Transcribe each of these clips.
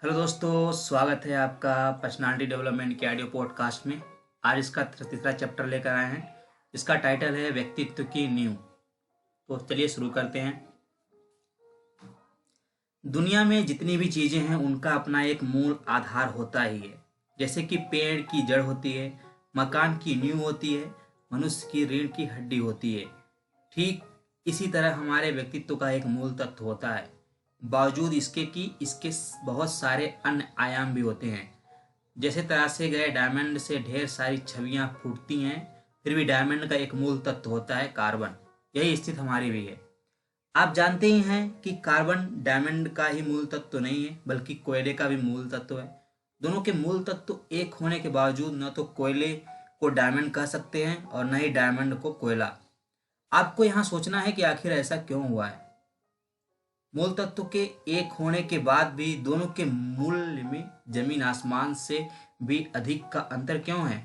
Hello दोस्तों, स्वागत है आपका पर्सनालिटी डेवलपमेंट के ऑडियो पॉडकास्ट में। आज इसका तीसरा चैप्टर लेकर आए हैं। इसका टाइटल है व्यक्तित्व की नींव। तो चलिए शुरू करते हैं। दुनिया में जितनी भी चीज़ें हैं उनका अपना एक मूल आधार होता ही है। जैसे कि पेड़ की जड़ होती है, मकान की नींव होती है, मनुष्य की रीढ़ की हड्डी होती है। ठीक इसी तरह हमारे व्यक्तित्व का एक मूल तत्व होता है, बावजूद इसके कि इसके बहुत सारे अन्य आयाम भी होते हैं। जैसे तराशे गए डायमंड से ढेर सारी छवियां फूटती हैं, फिर भी डायमंड का एक मूल तत्व होता है कार्बन। यही स्थिति हमारी भी है। आप जानते ही हैं कि कार्बन डायमंड का ही मूल तत्व तो नहीं है, बल्कि कोयले का भी मूल तत्व है। दोनों के मूल तत्व एक होने के बावजूद न तो कोयले को डायमंड कह सकते हैं और न ही डायमंड को कोयला। आपको यहाँ सोचना है कि आखिर ऐसा क्यों हुआ है। मूल तत्व के एक होने के बाद भी दोनों के मूल्य में जमीन आसमान से भी अधिक का अंतर क्यों है?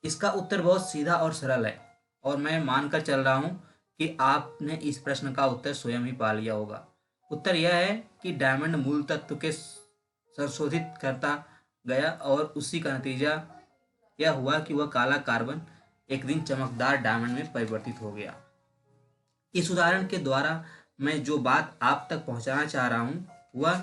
इसका उत्तर बहुत सीधा और सरल है, और मैं मानकर चल रहा हूं कि आपने इस प्रश्न का उत्तर स्वयं ही पा लिया होगा। उत्तर यह है कि डायमंड मूल तत्व के संशोधित करता गया और उसी का नतीजा यह हुआ कि वह काला कार्बन एक दिन चमकदार डायमंड में परिवर्तित हो गया। इस उदाहरण के द्वारा मैं जो बात आप तक पहुंचाना चाह रहा हूं वह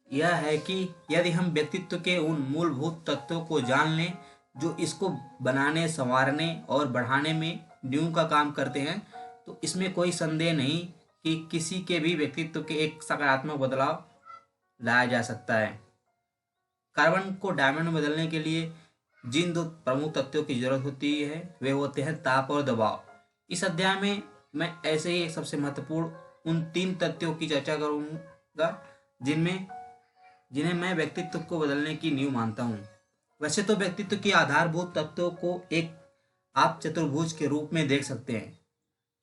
यह है कि यदि हम व्यक्तित्व के उन मूलभूत तत्वों को जान लें जो इसको बनाने, संवारने और बढ़ाने में नींव का काम करते हैं, तो इसमें कोई संदेह नहीं कि किसी के भी व्यक्तित्व के एक सकारात्मक बदलाव लाया जा सकता है। कार्बन को डायमंड में बदलने के लिए जिन दो प्रमुख तत्वों की जरूरत होती है वे होते हैं ताप और दबाव। इस अध्याय में मैं ऐसे ही सबसे महत्वपूर्ण उन तीन तथ्यों की चर्चा करूंगा जिन्हें मैं व्यक्तित्व को बदलने की नींव मानता हूं। वैसे तो व्यक्तित्व के आधारभूत तत्वों को एक आप चतुर्भुज के रूप में देख सकते हैं,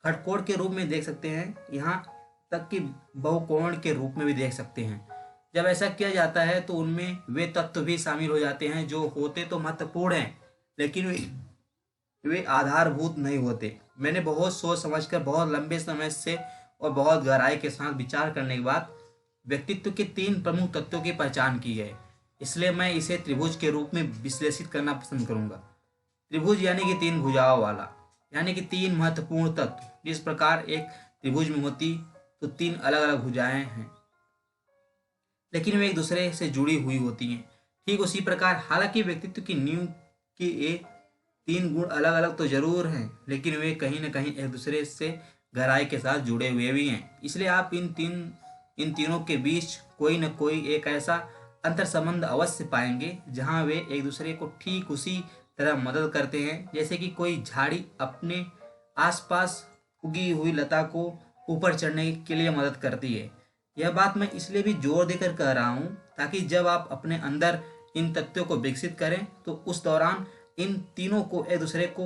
खटकोण के रूप में देख सकते हैं, यहाँ तक कि बहुकोण के रूप में भी देख सकते हैं। जब ऐसा किया जाता है तो उनमें वे तत्व भी शामिल हो जाते हैं जो होते तो महत्वपूर्ण हैं, लेकिन वे आधारभूत नहीं होते। मैंने बहुत सोच समझकर, बहुत लंबे समय से और बहुत गहराई के साथ विचार करने के बाद व्यक्तित्व के तीन प्रमुख तत्वों की पहचान की है। इसलिए मैं इसे त्रिभुज के रूप में विश्लेषित करना पसंद करूंगा। त्रिभुज यानी कि तीन भुजाओं वाला, यानी कि तीन महत्वपूर्ण तत्व। जिस प्रकार एक त्रिभुज में होती तो तीन अलग अलग भुजाएं हैं, लेकिन वे एक दूसरे से जुड़ी हुई होती हैं। ठीक उसी प्रकार हालांकि व्यक्तित्व की नींव के ये तीन गुण अलग अलग तो जरूर हैं, लेकिन वे कहीं न कहीं एक दूसरे से गहराई के साथ जुड़े हुए भी हैं। इसलिए आप इन तीनों के बीच कोई न कोई एक ऐसा अंतर संबंध अवश्य पाएंगे जहां वे एक दूसरे को ठीक उसी तरह मदद करते हैं जैसे कि कोई झाड़ी अपने आसपास उगी हुई लता को ऊपर चढ़ने के लिए मदद करती है। यह बात मैं इसलिए भी जोर देकर कह रहा हूं ताकि जब आप अपने अंदर इन तत्वों को विकसित करें तो उस दौरान इन तीनों को एक दूसरे को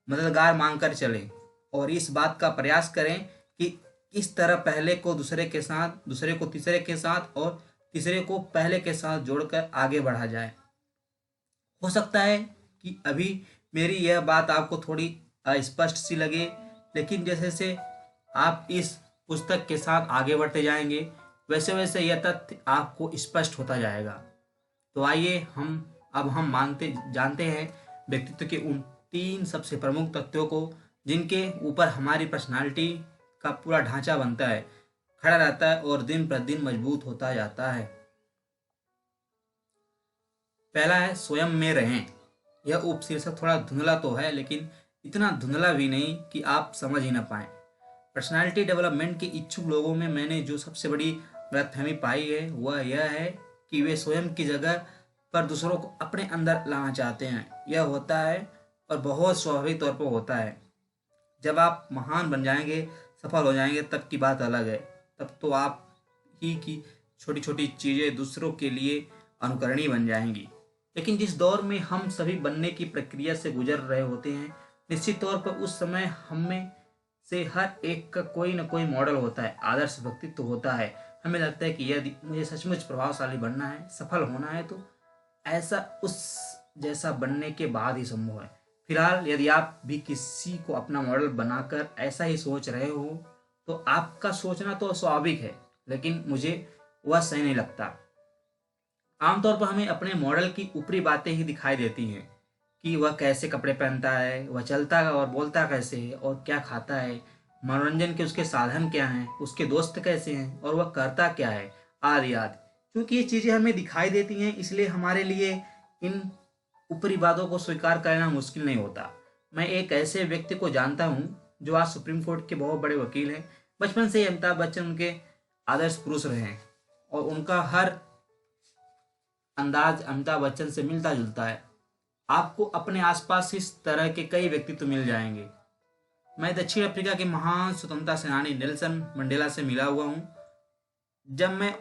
मददगार मानकर चलें और इस बात का प्रयास करें कि इस तरह पहले को दूसरे के साथ, दूसरे को तीसरे के साथ और तीसरे को पहले के साथ जोड़कर आगे बढ़ा जाए। हो सकता है कि अभी मेरी यह बात आपको थोड़ी अस्पष्ट सी लगे, लेकिन जैसे जैसे आप इस पुस्तक के साथ आगे बढ़ते जाएंगे वैसे वैसे यह तथ्य आपको स्पष्ट होता जाएगा। तो आइए हम जानते हैं व्यक्तित्व के उन तीन सबसे प्रमुख तत्वों को जिनके ऊपर हमारी पर्सनालिटी का पूरा ढांचा बनता है, खड़ा रहता है और दिन प्रतिदिन मजबूत होता जाता है। पहला है स्वयं में रहें। यह उपशीर्षक थोड़ा धुंधला तो है, लेकिन इतना धुंधला भी नहीं कि आप समझ ही ना पाए। पर्सनालिटी डेवलपमेंट के इच्छुक लोगों में मैंने जो सबसे बड़ी गलतफहमी पाई है वह यह है कि वे स्वयं की जगह पर दूसरों को अपने अंदर लाना चाहते हैं। यह होता है और बहुत स्वाभाविक तौर पर होता है। जब आप महान बन जाएंगे, सफल हो जाएंगे, तब की बात अलग है। तब तो आप ही की छोटी छोटी चीजें दूसरों के लिए अनुकरणीय बन जाएंगी। लेकिन जिस दौर में हम सभी बनने की प्रक्रिया से गुजर रहे होते हैं, निश्चित तौर पर उस समय हमें से हर एक का कोई न कोई मॉडल होता है, आदर्श व्यक्तित्व होता है। हमें लगता है कि यदि मुझे सचमुच प्रभावशाली बनना है, सफल होना है, तो ऐसा उस जैसा बनने के बाद ही संभव है। फिलहाल यदि आप भी किसी को अपना मॉडल बनाकर ऐसा ही सोच रहे हो तो आपका सोचना तो स्वाभाविक है, लेकिन मुझे वह सही नहीं लगता। आमतौर पर हमें अपने मॉडल की ऊपरी बातें ही दिखाई देती हैं कि वह कैसे कपड़े पहनता है, वह चलता और बोलता कैसे है और क्या खाता है, मनोरंजन के उसके साधन क्या हैं, उसके दोस्त कैसे हैं और वह करता क्या है, आदि आदि। क्योंकि ये चीज़ें हमें दिखाई देती हैं, इसलिए हमारे लिए इन ऊपरी बातों को स्वीकार करना मुश्किल नहीं होता। मैं एक ऐसे व्यक्ति को जानता हूँ जो आज सुप्रीम कोर्ट के बहुत बड़े वकील हैं। बचपन से ही अमिताभ बच्चन उनके आदर्श पुरुष रहे हैं और उनका हर अंदाज अमिताभ बच्चन से मिलता जुलता है। आपको अपने आसपास इस तरह के कई व्यक्तित्व मिल जाएंगे। मैं दक्षिण अफ्रीका के महान स्वतंत्रता सेनानी नेल्सन मंडेला से मिला हुआ हूँ। जब मैं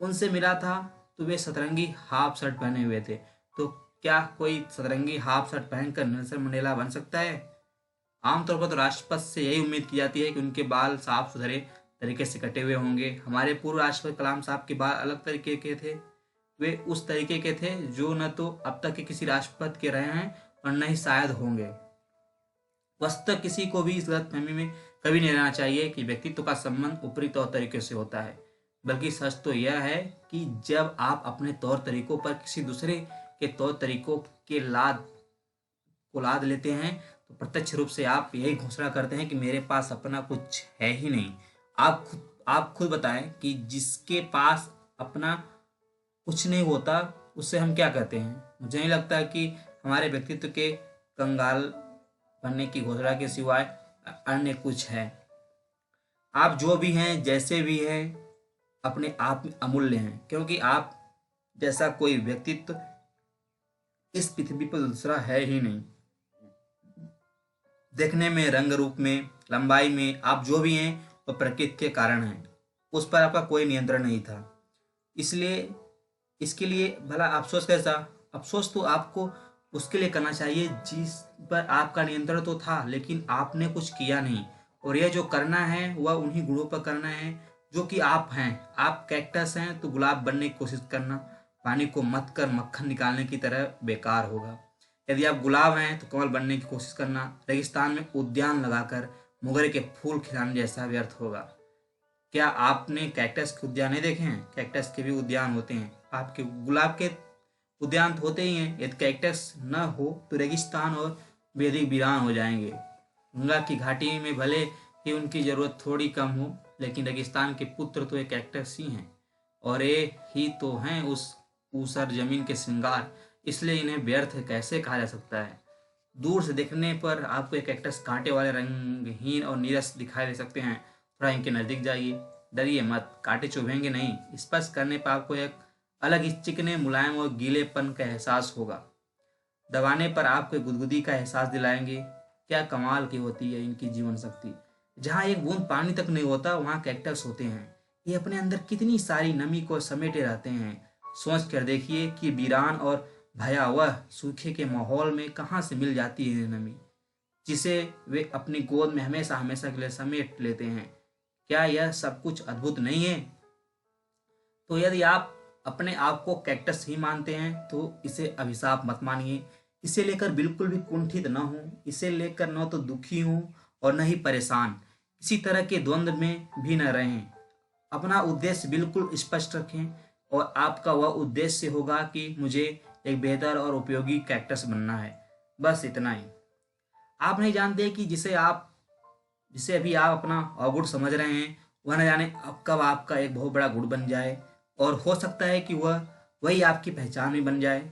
उनसे मिला था तो वे सतरंगी हाफ शर्ट पहने हुए थे। तो क्या कोई सतरंगी हाफ शर्ट पहनकर नेल्सन मंडेला बन सकता है? आमतौर पर तो राष्ट्रपति से यही उम्मीद की जाती है कि उनके बाल साफ सुथरे तरीके से कटे हुए होंगे। हमारे पूर्व राष्ट्रपति कलाम साहब के बाल अलग तरीके के थे। वे उस तरीके के थे जो न तो अब तक के किसी राष्ट्रपति के रहे हैं और न ही शायद होंगे। वस्तुतः किसी को भी इस गलतफहमी में कभी नहीं रहना चाहिए कि व्यक्तित्व का संबंध ऊपरी तौर तरीके से होता है। बल्कि सच तो यह है कि जब आप अपने तौर तरीकों पर किसी दूसरे के तौर तरीकों के लाद लेते हैं तो प्रत्यक्ष रूप से आप यही घोषणा करते हैं कि मेरे पास अपना कुछ है ही नहीं। आप खुद बताएं कि जिसके पास अपना कुछ नहीं होता उससे हम क्या कहते हैं? मुझे नहीं लगता कि हमारे व्यक्तित्व के कंगाल बनने की घोषणा के सिवाय अन्य कुछ है। आप जो भी हैं, जैसे भी हैं, अपने आप में अमूल्य हैं, क्योंकि आप जैसा कोई व्यक्तित्व इस पृथ्वी पर दूसरा है ही नहीं। देखने में, रंग रूप में, लंबाई में आप जो भी हैं वह प्रकृति के कारण हैं। उस पर आपका कोई नियंत्रण नहीं था। इसलिए इसके लिए भला अफसोस कैसा? अफसोस तो आपको उसके लिए करना चाहिए जिस पर आपका नियंत्रण तो था लेकिन आपने कुछ किया नहीं। और यह जो करना है वह उन्हीं गुणों पर करना है जो कि आप हैं। आप कैक्टस हैं तो गुलाब बनने की कोशिश करना पानी को मत कर मक्खन निकालने की तरह बेकार होगा। यदि आप गुलाब हैं तो कमल बनने की कोशिश करना रेगिस्तान में उद्यान लगाकर मोगरे के फूल खिलाने जैसा व्यर्थ होगा। क्या आपने कैक्टस के उद्यान नहीं देखे हैं? कैक्टस के भी उद्यान होते हैं। आपके गुलाब के उद्यान तो होते ही हैं। यदि कैक्टस न हो तो रेगिस्तान और वेदी वीरान हो जाएंगे। गंगा की घाटी में भले ही उनकी जरूरत थोड़ी कम हो लेकिन रेगिस्तान के पुत्र तो एक कैक्टस ही हैं और ये ही तो हैं उस ऊसर जमीन के श्रृंगार। इसलिए इन्हें व्यर्थ कैसे कहा जा सकता है? दूर से देखने पर आपको एक कैक्टस कांटे वाले, रंगहीन और नीरस दिखाई दे सकते हैं। थोड़ा इनके नजदीक जाइए, डरिए मत, कांटे चुभेंगे नहीं। स्पर्श करने पर आपको एक अलग ही चिकने, मुलायम और गीलेपन का एहसास होगा। दबाने पर आपको एक गुदगुदी का एहसास दिलाएंगे। क्या कमाल की होती है इनकी जीवन शक्ति। जहाँ एक बूंद पानी तक नहीं होता वहाँ कैक्टस होते हैं। ये अपने अंदर कितनी सारी नमी को समेटे रहते हैं। सोच कर देखिए कि वीरान और भयावह सूखे के माहौल में कहाँ से मिल जाती है नमी जिसे वे अपनी गोद में हमेशा हमेशा के लिए समेट लेते हैं। क्या यह सब कुछ अद्भुत नहीं है? तो यदि आप अपने आप को कैक्टस ही मानते हैं तो इसे अभिशाप मत मानिए। इसे लेकर बिल्कुल भी कुंठित न हो। इसे लेकर न तो दुखी हो और न ही परेशान। किसी तरह के द्वंद्व में भी न रहें। अपना उद्देश्य बिल्कुल स्पष्ट रखें और आपका वह उद्देश्य होगा कि मुझे एक बेहतर और उपयोगी कैक्टस बनना है। बस इतना ही। आप नहीं जानते कि जिसे अभी आप अपना अवगुण समझ रहे हैं वह न जाने अब कब आपका एक बहुत बड़ा गुण बन जाए और हो सकता है कि वह वही आपकी पहचान भी बन जाए।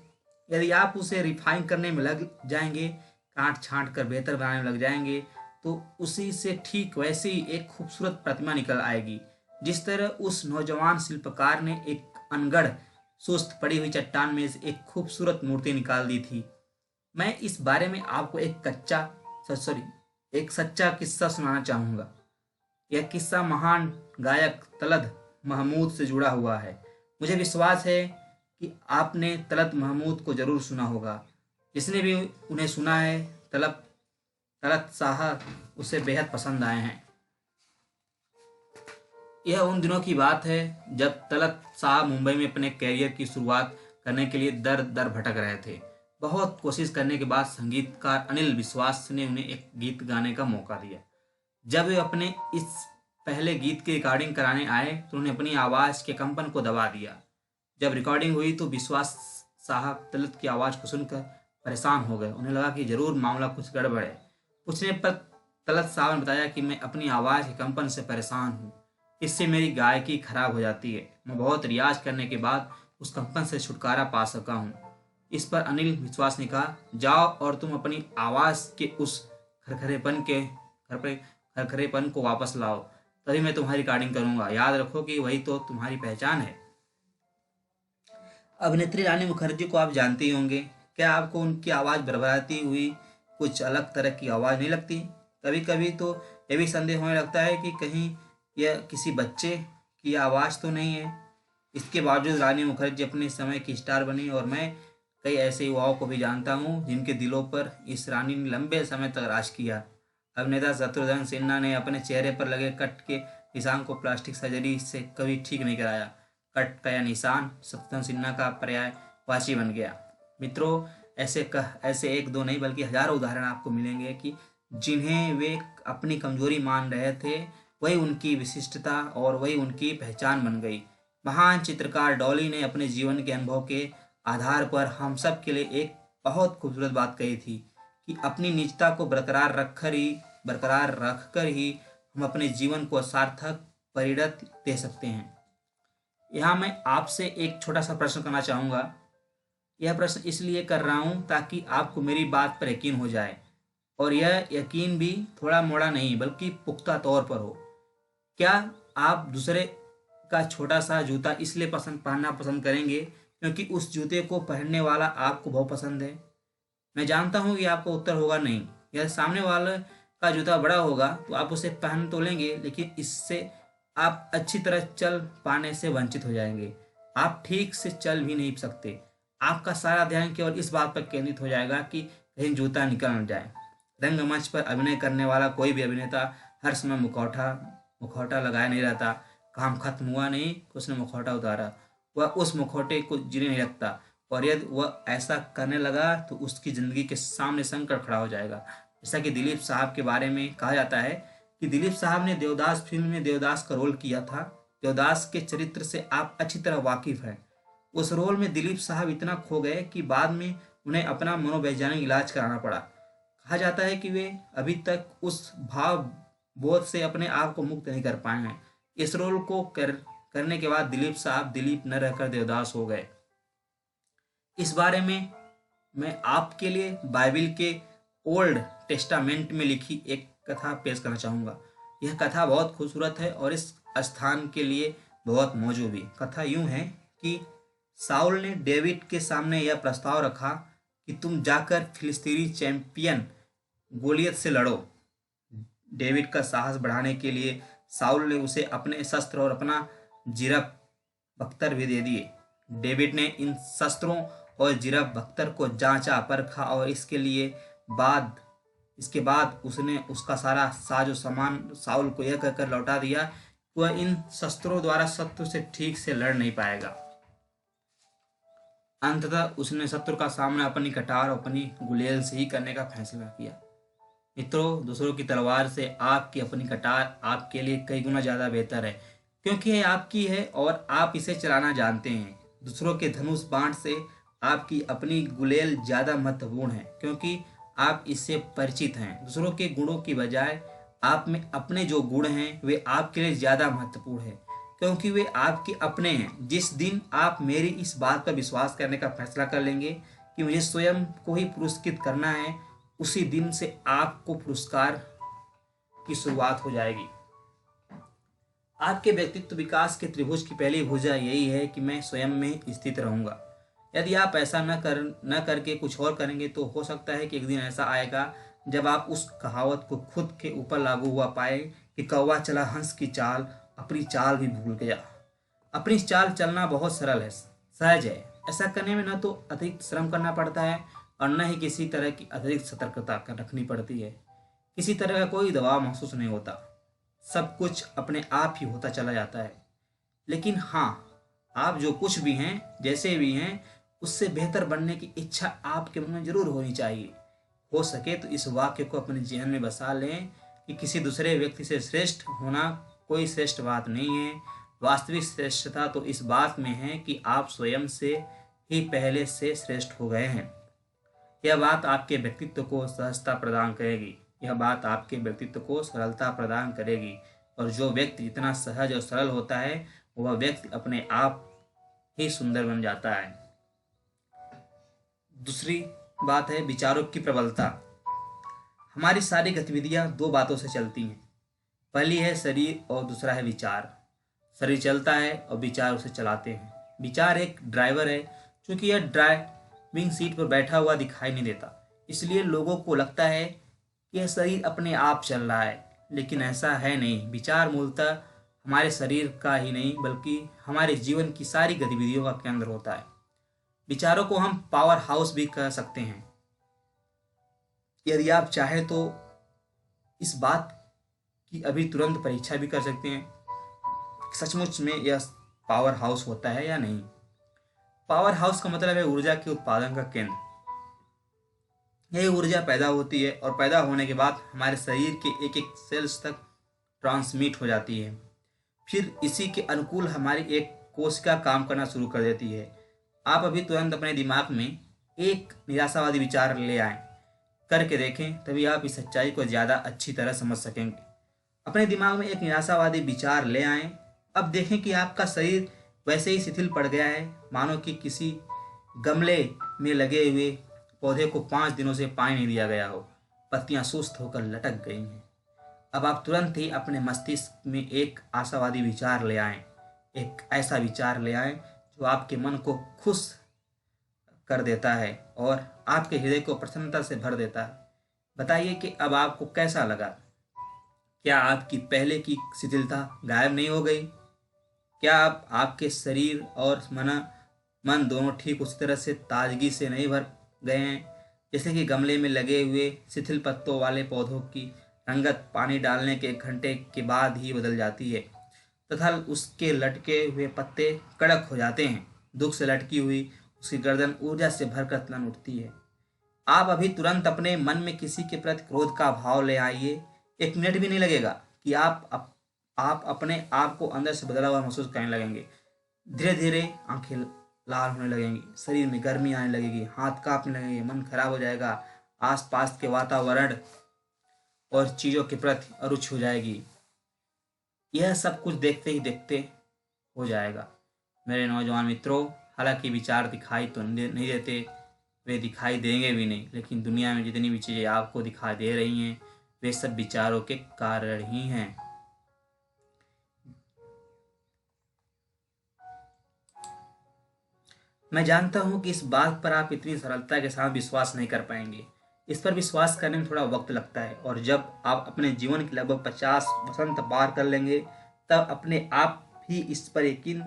यदि आप उसे रिफाइन करने में लग जाएंगे, काट छांट कर बेहतर बनाने में लग जाएंगे तो उसी से ठीक वैसी एक खूबसूरत प्रतिमा निकल आएगी जिस तरह उस नौजवान शिल्पकार ने एक अनगढ़ सुस्त पड़ी हुई चट्टान में से एक खूबसूरत मूर्ति निकाल दी थी। मैं इस बारे में आपको एक सच्चा किस्सा सुनाना चाहूंगा। यह किस्सा महान गायक तलत महमूद से जुड़ा हुआ है। मुझे विश्वास है कि आपने तलत महमूद को जरूर सुना होगा। जिसने भी उन्हें सुना है तलत साहब उसे बेहद पसंद आए हैं। यह उन दिनों की बात है जब तलत साहब मुंबई में अपने कैरियर की शुरुआत करने के लिए दर दर भटक रहे थे। बहुत कोशिश करने के बाद संगीतकार अनिल विश्वास ने उन्हें एक गीत गाने का मौका दिया। जब वे अपने इस पहले गीत की रिकॉर्डिंग कराने आए तो उन्होंने अपनी आवाज़ के कंपन को दबा दिया। जब रिकॉर्डिंग हुई तो विश्वास साहब तलत की आवाज़ को सुनकर परेशान हो गए। उन्हें लगा कि जरूर मामला कुछ गड़बड़ है। पूछने पर तलत साहब ने बताया कि मैं अपनी आवाज़ के कंपन से परेशान हूँ, इससे मेरी गायकी खराब हो जाती है। मैं बहुत रियाज करने के बाद उस कंपन से छुटकारा पा सका हूँ। इस पर अनिल विश्वास ने कहा, जाओ और तुम अपनी आवाज़ के उस खरखरेपन को वापस लाओ, तभी मैं तुम्हारी रिकॉर्डिंग करूंगा। याद रखो कि वही तो तुम्हारी पहचान है। अभिनेत्री रानी मुखर्जी को आप जानते ही होंगे। क्या आपको उनकी आवाज़ भरभराती हुई कुछ अलग तरह की आवाज़ नहीं लगती? कभी कभी तो यह भी संदेह होने लगता है कि कहीं यह किसी बच्चे की आवाज़ तो नहीं है। इसके बावजूद रानी मुखर्जी अपने समय की स्टार बनी और मैं कई ऐसे युवाओं को भी जानता हूँ जिनके दिलों पर इस रानी ने लंबे समय तक राज किया। अभिनेता शत्रुघ्न सिन्हा ने अपने चेहरे पर लगे कट के निशान को प्लास्टिक सर्जरी से कभी ठीक नहीं कराया। कट का यह निशान शत्रुघ्न सिन्हा का पर्यायवाची बन गया। मित्रों, ऐसे एक दो नहीं बल्कि हजारों उदाहरण आपको मिलेंगे कि जिन्हें वे अपनी कमजोरी मान रहे थे वही उनकी विशिष्टता और वही उनकी पहचान बन गई। महान चित्रकार डॉली ने अपने जीवन के अनुभव के आधार पर हम सब के लिए एक बहुत खूबसूरत बात कही थी कि अपनी निजता को बरकरार रखकर ही हम अपने जीवन को सार्थक परिणत दे सकते हैं। यहाँ मैं आपसे एक छोटा सा प्रश्न करना चाहूँगा। यह प्रश्न इसलिए कर रहा हूँ ताकि आपको मेरी बात पर यकीन हो जाए, और यह यकीन भी थोड़ा मोड़ा नहीं बल्कि पुख्ता तौर पर हो। क्या आप दूसरे का छोटा सा जूता इसलिए पहनना पसंद करेंगे क्योंकि उस जूते को पहनने वाला आपको बहुत पसंद है? मैं जानता हूँ कि आपका उत्तर होगा नहीं। यदि सामने वाले का जूता बड़ा होगा तो आप उसे पहन तो लेंगे, लेकिन इससे आप अच्छी तरह चल पाने से वंचित हो जाएंगे। आप ठीक से चल भी नहीं सकते। आपका सारा ध्यान केवल इस बात पर केंद्रित हो जाएगा कि कहीं जूता निकल न जाए। रंगमंच पर अभिनय करने वाला कोई भी अभिनेता हर समय मुखौटा लगाए नहीं रहता। काम खत्म हुआ नहीं, उसने मुखौटा उतारा, वह उस मुखौटे को जीने नहीं लगता, और यदि वह ऐसा करने लगा तो उसकी जिंदगी के सामने संकट खड़ा हो जाएगा। जैसा कि दिलीप साहब के बारे में कहा जाता है कि दिलीप साहब ने देवदास फिल्म में देवदास का रोल किया था। देवदास के चरित्र से आप अच्छी तरह वाकिफ हैं। उस रोल में दिलीप साहब इतना खो गए कि बाद में उन्हें अपना मनोवैज्ञानिक इलाज कराना पड़ा। कहा जाता है कि वे अभी तक उस भाव बोध से अपने आप को मुक्त नहीं कर पाए हैं। इस रोल को करने के बाद दिलीप साहब दिलीप न रहकर देवदास हो गए। इस बारे में मैं आपके लिए बाइबिल के ओल्ड टेस्टामेंट में लिखी एक कथा पेश करना चाहूँगा। यह कथा बहुत खूबसूरत है और इस स्थान के लिए बहुत मौजूद भी। कथा यूं है कि साउल ने डेविड के सामने यह प्रस्ताव रखा कि तुम जाकर फिलिस्तीनी चैंपियन गोलियत से लड़ो। डेविड का साहस बढ़ाने के लिए साउल ने उसे अपने शस्त्र और अपना जिरह बख्तर भी दे दिए। डेविड ने इन शस्त्रों और जिरह बख्तर को जांचा परखा और इसके बाद उसने उसका सारा साजो सामान साउल को यह कहकर लौटा दिया कि वह इन शस्त्रों द्वारा शत्रु से ठीक से लड़ नहीं पाएगा। अंततः उसने शत्रु का सामना अपनी कटार और अपनी गुलेल से ही करने का फैसला किया। मित्रों, दूसरों की तलवार से आपकी अपनी कटार आपके लिए कई गुना ज्यादा बेहतर है, क्योंकि यह आपकी है और आप इसे चलाना जानते हैं। दूसरों के धनुष बाण से आपकी अपनी गुलेल ज्यादा महत्वपूर्ण है, क्योंकि आप इससे परिचित हैं। दूसरों के गुणों की बजाय आप में अपने जो गुण हैं वे आपके लिए ज्यादा महत्वपूर्ण है, क्योंकि वे आपके अपने हैं। जिस दिन आप मेरी इस बात पर विश्वास करने का फैसला कर लेंगे कि मुझे स्वयं को ही पुरस्कृत करना है, उसी दिन से आपको पुरस्कार की शुरुआत हो जाएगी। आपके व्यक्तित्व विकास के त्रिभुज की पहली भुजा यही है कि मैं स्वयं में स्थित रहूंगा। यदि आप ऐसा न करके कुछ और करेंगे तो हो सकता है कि एक दिन ऐसा आएगा जब आप उस कहावत को खुद के ऊपर लागू हुआ पाए कि कौवा चला हंस की चाल, अपनी चाल भी भूल गया। अपनी चाल चलना बहुत सरल है, सहज है। ऐसा करने में न तो अतिरिक्त श्रम करना पड़ता है और न ही किसी तरह की अतिरिक्त सतर्कता रखनी पड़ती है। किसी तरह का कोई दबाव महसूस नहीं होता। सब कुछ अपने आप ही होता चला जाता है। लेकिन हाँ, आप जो कुछ भी हैं, जैसे भी हैं, उससे बेहतर बनने की इच्छा आपके मन में जरूर होनी चाहिए। हो सके तो इस वाक्य को अपने जीवन में बसा लें कि किसी दूसरे व्यक्ति से श्रेष्ठ होना कोई श्रेष्ठ बात नहीं है। वास्तविक श्रेष्ठता तो इस बात में है कि आप स्वयं से ही पहले से श्रेष्ठ हो गए हैं। यह बात आपके व्यक्तित्व को सहजता प्रदान करेगी, यह बात आपके व्यक्तित्व को सरलता प्रदान करेगी। और जो व्यक्ति जितना सहज और सरल होता है वह व्यक्ति अपने आप ही सुंदर बन जाता है। दूसरी बात है विचारों की प्रबलता। हमारी सारी गतिविधियां दो बातों से चलती हैं। पहली है शरीर और दूसरा है विचार। शरीर चलता है और विचार उसे चलाते हैं। विचार एक ड्राइवर है, क्योंकि यह ड्राइविंग सीट पर बैठा हुआ दिखाई नहीं देता, इसलिए लोगों को लगता है कि यह शरीर अपने आप चल रहा है, लेकिन ऐसा है नहीं। विचार मूलतः हमारे शरीर का ही नहीं बल्कि हमारे जीवन की सारी गतिविधियों का केंद्र होता है। विचारों को हम पावर हाउस भी कह सकते हैं। यदि आप चाहें तो इस बात की अभी तुरंत परीक्षा भी कर सकते हैं सचमुच में यह पावर हाउस होता है या नहीं। पावर हाउस का मतलब है ऊर्जा के उत्पादन का केंद्र। यह ऊर्जा पैदा होती है और पैदा होने के बाद हमारे शरीर के एक एक सेल्स तक ट्रांसमिट हो जाती है। फिर इसी के अनुकूल हमारी एक कोशिका काम करना शुरू कर देती है। आप अभी तुरंत अपने दिमाग में एक निराशावादी विचार ले आए, करके देखें, तभी आप इस सच्चाई को ज़्यादा अच्छी तरह समझ सकेंगे। अपने दिमाग में एक निराशावादी विचार ले आएं। अब देखें कि आपका शरीर वैसे ही शिथिल पड़ गया है, मानो कि किसी गमले में लगे हुए पौधे को 5 दिनों से पानी नहीं दिया गया हो। पत्तियां सुस्त होकर लटक गई हैं। अब आप तुरंत ही अपने मस्तिष्क में एक आशावादी विचार ले आएं। एक ऐसा विचार ले आएं जो आपके मन को खुश कर देता है और आपके हृदय को प्रसन्नता से भर देता है। बताइए कि अब आपको कैसा लगा? क्या आपकी पहले की शिथिलता गायब नहीं हो गई? क्या आप आपके शरीर और मन दोनों ठीक उसी तरह से ताजगी से नहीं भर गए हैं जैसे कि गमले में लगे हुए शिथिल पत्तों वाले पौधों की रंगत पानी डालने के 1 घंटे के बाद ही बदल जाती है तथा उसके लटके हुए पत्ते कड़क हो जाते हैं। दुख से लटकी हुई उसकी गर्दन ऊर्जा से भरकर तन उठती है। आप अभी तुरंत अपने मन में किसी के प्रति क्रोध का भाव ले आइए। 1 मिनट भी नहीं लगेगा कि आप अपने आप को अंदर से बदला हुआ महसूस करने लगेंगे। धीरे धीरे आंखें लाल होने लगेंगी, शरीर में गर्मी आने लगेगी, हाथ कांपने लगेंगे, मन खराब हो जाएगा, आसपास के वातावरण और चीज़ों के प्रति अरुचि हो जाएगी। यह सब कुछ देखते ही देखते हो जाएगा। मेरे नौजवान मित्रों, हालांकि विचार दिखाई तो नहीं देते, वे दिखाई देंगे भी नहीं, लेकिन दुनिया में जितनी भी चीज़ें आपको दिखाई दे रही हैं वे सब विचारों के कारण ही हैं। मैं जानता हूं कि इस बात पर आप इतनी सरलता के साथ विश्वास नहीं कर पाएंगे। इस पर विश्वास करने में थोड़ा वक्त लगता है, और जब आप अपने जीवन के लगभग 50 वसंत पार कर लेंगे तब अपने आप ही इस पर यकीन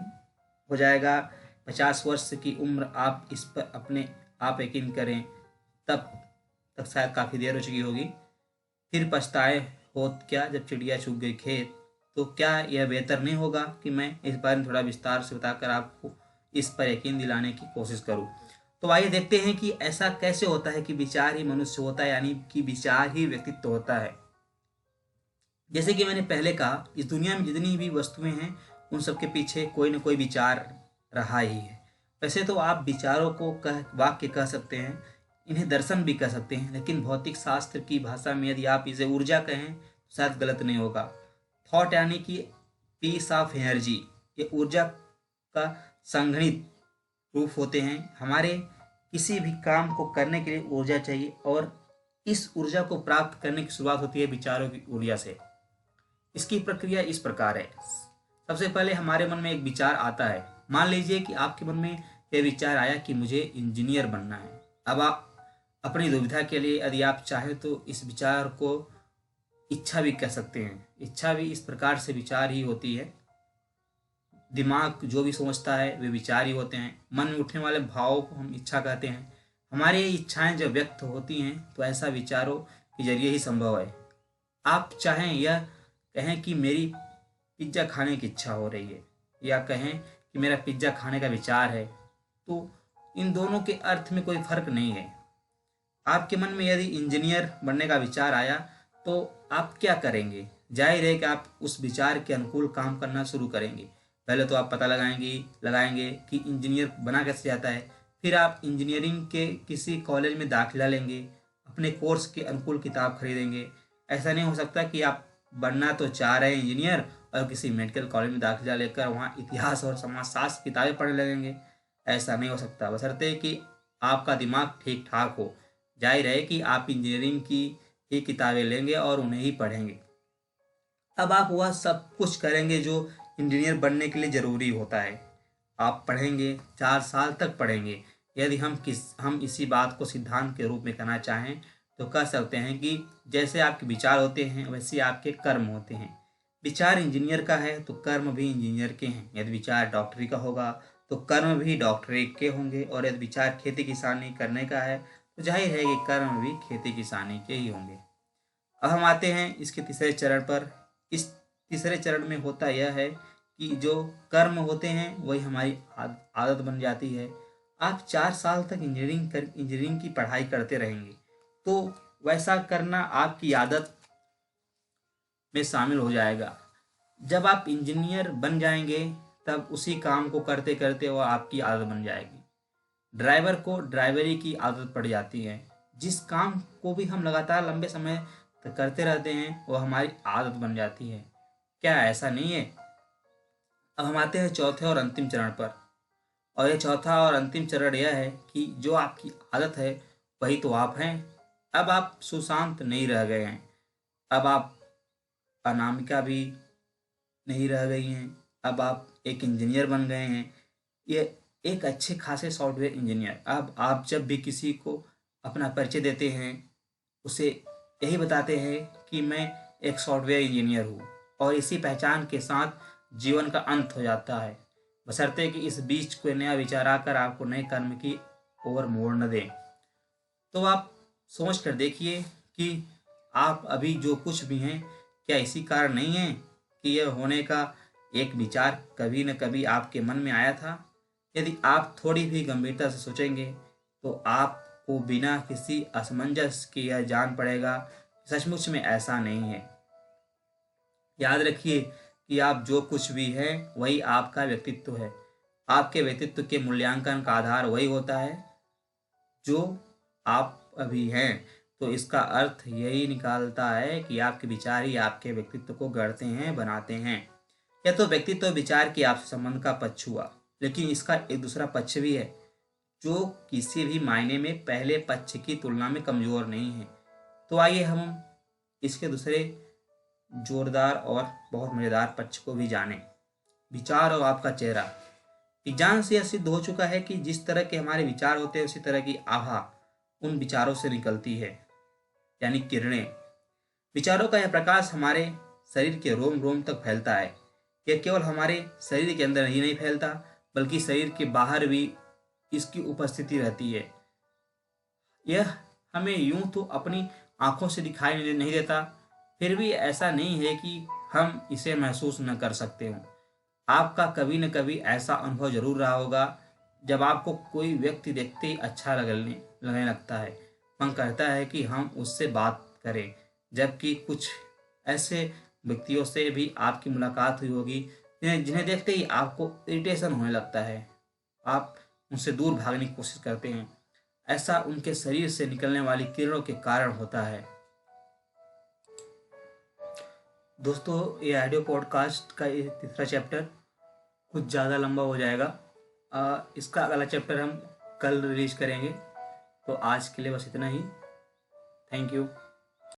हो जाएगा। 50 वर्ष की उम्र आप इस पर अपने आप यकीन करें, तब तक शायद काफ़ी देर हो चुकी होगी। फिर पछताए हो क्या जब चिड़िया चुग गई खेत। तो क्या यह बेहतर नहीं होगा कि मैं इस बारे में थोड़ा विस्तार से बताकर आपको इस पर यकीन दिलाने की कोशिश करूं? तो आइए देखते हैं कि ऐसा कैसे होता है कि विचार ही मनुष्य होता है, यानी कि विचार ही व्यक्तित्व होता है। जैसे कि मैंने पहले कहा, इस दुनिया में जितनी भी वस्तुएं हैं उन सबके पीछे कोई ना कोई विचार रहा ही है। वैसे तो आप विचारों को वाक्य कह सकते हैं, इन्हें दर्शन भी कह सकते हैं, लेकिन भौतिक शास्त्र की भाषा में यदि आप इसे ऊर्जा कहें तो शायद गलत नहीं होगा। थॉट यानी कि पीस ऑफ एनर्जी, ये ऊर्जा का संघनित रूप होते हैं। हमारे किसी भी काम को करने के लिए ऊर्जा चाहिए, और इस ऊर्जा को प्राप्त करने की शुरुआत होती है विचारों की ऊर्जा से। इसकी प्रक्रिया इस प्रकार है। सबसे पहले हमारे मन में एक विचार आता है। मान लीजिए कि आपके मन में यह विचार आया कि मुझे इंजीनियर बनना है। अब आप अपनी दुविधा के लिए यदि आप चाहें तो इस विचार को इच्छा भी कह सकते हैं। इच्छा भी इस प्रकार से विचार ही होती है। दिमाग जो भी सोचता है वे विचार ही होते हैं। मन में उठने वाले भावों को हम इच्छा कहते हैं। हमारी इच्छाएं जब व्यक्त होती हैं तो ऐसा विचारों के जरिए ही संभव है। आप चाहें यह कहें कि मेरी पिज्ज़ा खाने की इच्छा हो रही है, या कहें कि मेरा पिज्ज़ा खाने का विचार है, तो इन दोनों के अर्थ में कोई फर्क नहीं है। आपके मन में यदि इंजीनियर बनने का विचार आया तो आप क्या करेंगे? जाहिर है कि आप उस विचार के अनुकूल काम करना शुरू करेंगे। पहले तो आप पता लगाएंगे कि इंजीनियर बना कैसे जाता है। फिर आप इंजीनियरिंग के किसी कॉलेज में दाखिला लेंगे, अपने कोर्स के अनुकूल किताब खरीदेंगे। ऐसा नहीं हो सकता कि आप बनना तो चाह रहे हैं इंजीनियर और किसी मेडिकल कॉलेज में दाखिला लेकर वहाँ इतिहास और समाजशास्त्र किताबें पढ़ने लगेंगे। ऐसा नहीं हो सकता, बशर्ते कि आपका दिमाग ठीक ठाक हो। जाहिर है कि आप इंजीनियरिंग की ही किताबें लेंगे और उन्हें ही पढ़ेंगे। अब आप वह सब कुछ करेंगे जो इंजीनियर बनने के लिए ज़रूरी होता है। आप पढ़ेंगे, 4 साल तक पढ़ेंगे। यदि हम इसी बात को सिद्धांत के रूप में कहना चाहें तो कह सकते हैं कि जैसे आपके विचार होते हैं वैसे आपके कर्म होते हैं। विचार इंजीनियर का है तो कर्म भी इंजीनियर के हैं। यदि विचार डॉक्टरी का होगा तो कर्म भी डॉक्टरी के होंगे, और यदि विचार खेती किसानी करने का है तो जाहिर है कि कर्म भी खेती किसानी के ही होंगे। अब हम आते हैं इसके तीसरे चरण पर। इस तीसरे चरण में होता यह है कि जो कर्म होते हैं वही हमारी आदत बन जाती है। आप 4 साल तक इंजीनियरिंग की पढ़ाई करते रहेंगे तो वैसा करना आपकी आदत में शामिल हो जाएगा। जब आप इंजीनियर बन जाएंगे तब उसी काम को करते करते वह आपकी आदत बन जाएगी। ड्राइवर को ड्राइवरी की आदत पड़ जाती है। जिस काम को भी हम लगातार लंबे समय तक करते रहते हैं वह हमारी आदत बन जाती है। क्या ऐसा नहीं है? अब हम आते हैं चौथे और अंतिम चरण पर। और ये चौथा और अंतिम चरण यह है कि जो आपकी आदत है वही तो आप हैं। अब आप सुशांत नहीं रह गए हैं। अब आप अनामिका भी नहीं रह गई हैं। अब आप एक इंजीनियर बन गए हैं। ये एक अच्छे खासे सॉफ्टवेयर इंजीनियर। अब आप जब भी किसी को अपना परिचय देते हैं उसे यही बताते हैं कि मैं एक सॉफ्टवेयर इंजीनियर हूँ, और इसी पहचान के साथ जीवन का अंत हो जाता है, बशर्ते कि इस बीच कोई नया विचार आकर आपको नए कर्म की ओर मोड़ न दे। तो आप सोच कर देखिए कि आप अभी जो कुछ भी हैं क्या इसी कारण नहीं है कि यह होने का एक विचार कभी न कभी आपके मन में आया था। यदि आप थोड़ी भी गंभीरता से सोचेंगे तो आपको बिना किसी असमंजस के यह जान पड़ेगा कि सचमुच में ऐसा नहीं है। याद रखिए कि आप जो कुछ भी हैं वही आपका व्यक्तित्व है। आपके व्यक्तित्व के मूल्यांकन का आधार वही होता है जो आप अभी हैं। तो इसका अर्थ यही निकालता है कि आपके विचार ही आपके व्यक्तित्व को गढ़ते हैं, बनाते हैं। यह तो व्यक्तित्व विचार की आपसे संबंध का पक्ष हुआ, लेकिन इसका एक दूसरा पक्ष भी है जो किसी भी मायने में पहले पक्ष की तुलना में कमजोर नहीं है। तो आइए हम इसके दूसरे जोरदार और बहुत मजेदार पक्ष को भी जानें। विचार और आपका चेहरा। विज्ञान से यह सिद्ध हो चुका है कि जिस तरह के हमारे विचार होते हैं उसी तरह की आभा उन विचारों से निकलती है, यानी किरणें। विचारों का यह प्रकाश हमारे शरीर के रोम रोम तक फैलता है। यह केवल हमारे शरीर के अंदर ही नहीं फैलता बल्कि शरीर के बाहर भी इसकी उपस्थिति रहती है। यह हमें यूं तो अपनी आंखों से दिखाई नहीं देता, फिर भी ऐसा नहीं है कि हम इसे महसूस न कर सकते हों। आपका कभी न कभी ऐसा अनुभव जरूर रहा होगा जब आपको कोई व्यक्ति देखते ही अच्छा लगने लगता है, मन करता है कि हम उससे बात करें। जबकि कुछ ऐसे व्यक्तियों से भी आपकी मुलाकात हुई होगी जिन्हें देखते ही आपको इरिटेशन होने लगता है, आप उनसे दूर भागने की कोशिश करते हैं। ऐसा उनके शरीर से निकलने वाली किरणों के कारण होता है। दोस्तों, ये ऑडियो पॉडकास्ट का ये तीसरा चैप्टर कुछ ज़्यादा लंबा हो जाएगा। इसका अगला चैप्टर हम कल रिलीज करेंगे। तो आज के लिए बस इतना ही। Thank you.